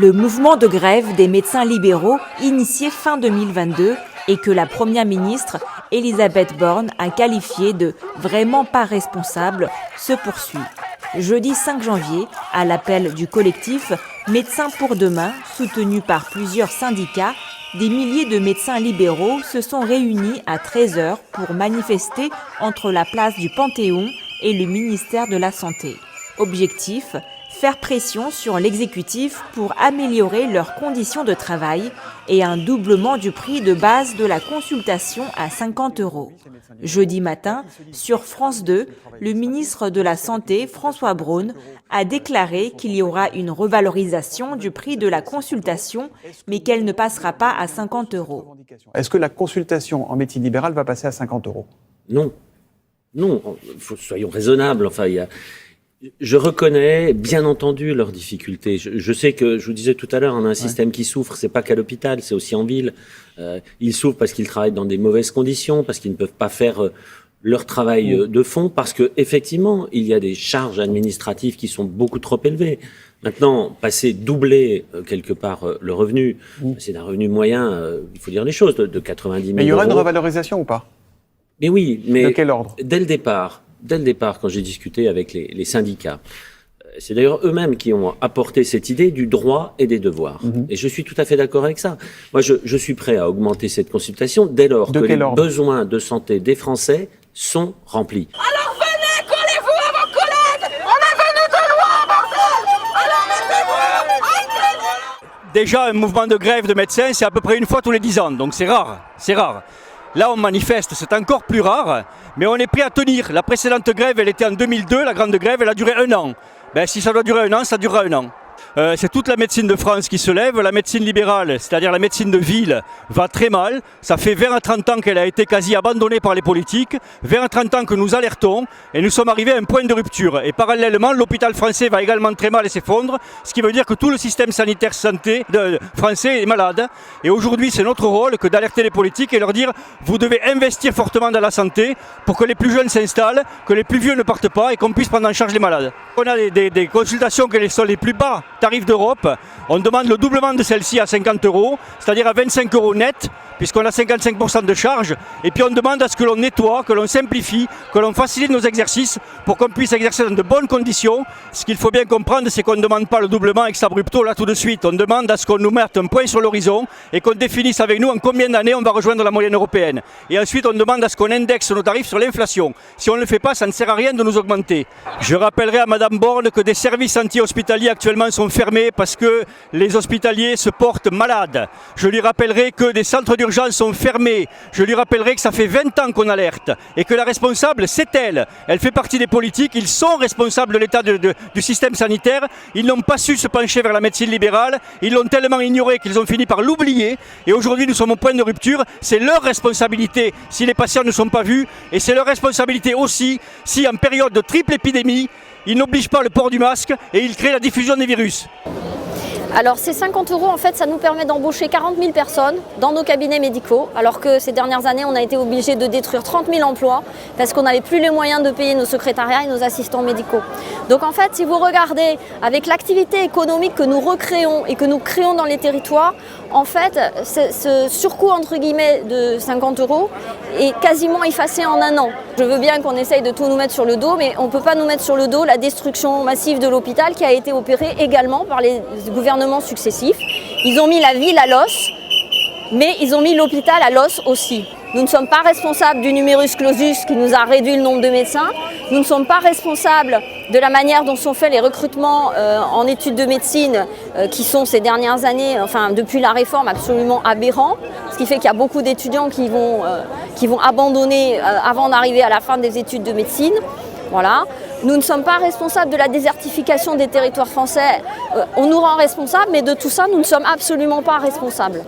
Le mouvement de grève des médecins libéraux, initié fin 2022 et que la Première ministre Elisabeth Borne a qualifié de « vraiment pas responsable », se poursuit. Jeudi 5 janvier, à l'appel du collectif Médecins pour demain, soutenu par plusieurs syndicats, des milliers de médecins libéraux se sont réunis à 13h pour manifester entre la place du Panthéon et le ministère de la Santé. Objectif : faire pression sur l'exécutif pour améliorer leurs conditions de travail et un doublement du prix de base de la consultation à 50 €. Jeudi matin, sur France 2, le ministre de la Santé, François Braun, a déclaré qu'il y aura une revalorisation du prix de la consultation, mais qu'elle ne passera pas à 50 €. Est-ce que la consultation en médecine libérale va passer à 50 €? Non. Non, soyons raisonnables. Enfin, je reconnais, bien entendu, leurs difficultés. Je sais que, je vous disais tout à l'heure, on a un système qui souffre, c'est pas qu'à l'hôpital, c'est aussi en ville. Ils souffrent parce qu'ils travaillent dans des mauvaises conditions, parce qu'ils ne peuvent pas faire leur travail de fond, parce que effectivement, il y a des charges administratives qui sont beaucoup trop élevées. Maintenant, doubler quelque part le revenu, c'est d'un revenu moyen, il faut dire les choses, de 90 000 €. Mais il y aura une revalorisation ou pas? Mais oui, mais de quel ordre? Dès le départ, quand j'ai discuté avec les syndicats, c'est d'ailleurs eux-mêmes qui ont apporté cette idée du droit et des devoirs. Et je suis tout à fait d'accord avec ça. Moi, je suis prêt à augmenter cette consultation dès lors que les besoins de santé des Français sont remplis. Alors venez, collez-vous à vos collègues! On est venus de loin, bordel! Alors mettez-vous! Déjà, un mouvement de grève de médecins, c'est à peu près une fois tous les 10 ans, donc c'est rare, c'est rare. Là, on manifeste, c'est encore plus rare, mais on est prêt à tenir. La précédente grève, elle était en 2002, la grande grève, elle a duré 1 an. Ben, si ça doit durer 1 an, ça durera 1 an. C'est toute la médecine de France qui se lève. La médecine libérale, c'est-à-dire la médecine de ville, va très mal. Ça fait 20 à 30 ans qu'elle a été quasi abandonnée par les politiques. 20 à 30 ans que nous alertons et nous sommes arrivés à un point de rupture. Et parallèlement, l'hôpital français va également très mal et s'effondre, ce qui veut dire que tout le système sanitaire français est malade. Et aujourd'hui, c'est notre rôle que d'alerter les politiques et leur dire « Vous devez investir fortement dans la santé pour que les plus jeunes s'installent, que les plus vieux ne partent pas et qu'on puisse prendre en charge les malades. » On a des consultations qui sont les plus bas tarifs d'Europe. On demande le doublement de celle-ci à 50 €, c'est-à-dire à 25 € net, puisqu'on a 55% de charge. Et puis on demande à ce que l'on nettoie, que l'on simplifie, que l'on facilite nos exercices pour qu'on puisse exercer dans de bonnes conditions. Ce qu'il faut bien comprendre, c'est qu'on ne demande pas le doublement ex abrupto là tout de suite. On demande à ce qu'on nous mette un point sur l'horizon et qu'on définisse avec nous en combien d'années on va rejoindre la moyenne européenne. Et ensuite, on demande à ce qu'on indexe nos tarifs sur l'inflation. Si on ne le fait pas, ça ne sert à rien de nous augmenter. Je rappellerai à Madame Borne que des services anti-hospitaliers actuellement sont fermés parce que les hospitaliers se portent malades. Je lui rappellerai que des centres d'urgence sont fermés. Je lui rappellerai que ça fait 20 ans qu'on alerte et que la responsable, c'est elle. Elle fait partie des politiques. Ils sont responsables de l'état du système sanitaire. Ils n'ont pas su se pencher vers la médecine libérale. Ils l'ont tellement ignoré qu'ils ont fini par l'oublier. Et aujourd'hui, nous sommes au point de rupture. C'est leur responsabilité si les patients ne sont pas vus. Et c'est leur responsabilité aussi si, en période de triple épidémie, ils n'obligent pas le port du masque et ils créent la diffusion des virus. Alors ces 50 € en fait ça nous permet d'embaucher 40 000 personnes dans nos cabinets médicaux alors que ces dernières années on a été obligé de détruire 30 000 emplois parce qu'on n'avait plus les moyens de payer nos secrétariats et nos assistants médicaux. Donc en fait si vous regardez avec l'activité économique que nous recréons et que nous créons dans les territoires, en fait ce surcoût entre guillemets de 50 € est quasiment effacé en 1 an. Je veux bien qu'on essaye de tout nous mettre sur le dos mais on ne peut pas nous mettre sur le dos la destruction massive de l'hôpital qui a été opérée également par les gouvernements successifs. Ils ont mis la ville à l'os, mais ils ont mis l'hôpital à l'os aussi. Nous ne sommes pas responsables du numerus clausus qui nous a réduit le nombre de médecins. Nous ne sommes pas responsables de la manière dont sont faits les recrutements en études de médecine qui sont ces dernières années, enfin depuis la réforme, absolument aberrants. Ce qui fait qu'il y a beaucoup d'étudiants qui vont abandonner avant d'arriver à la fin des études de médecine. Voilà. Nous ne sommes pas responsables de la désertification des territoires français. On nous rend responsables, mais de tout ça, nous ne sommes absolument pas responsables.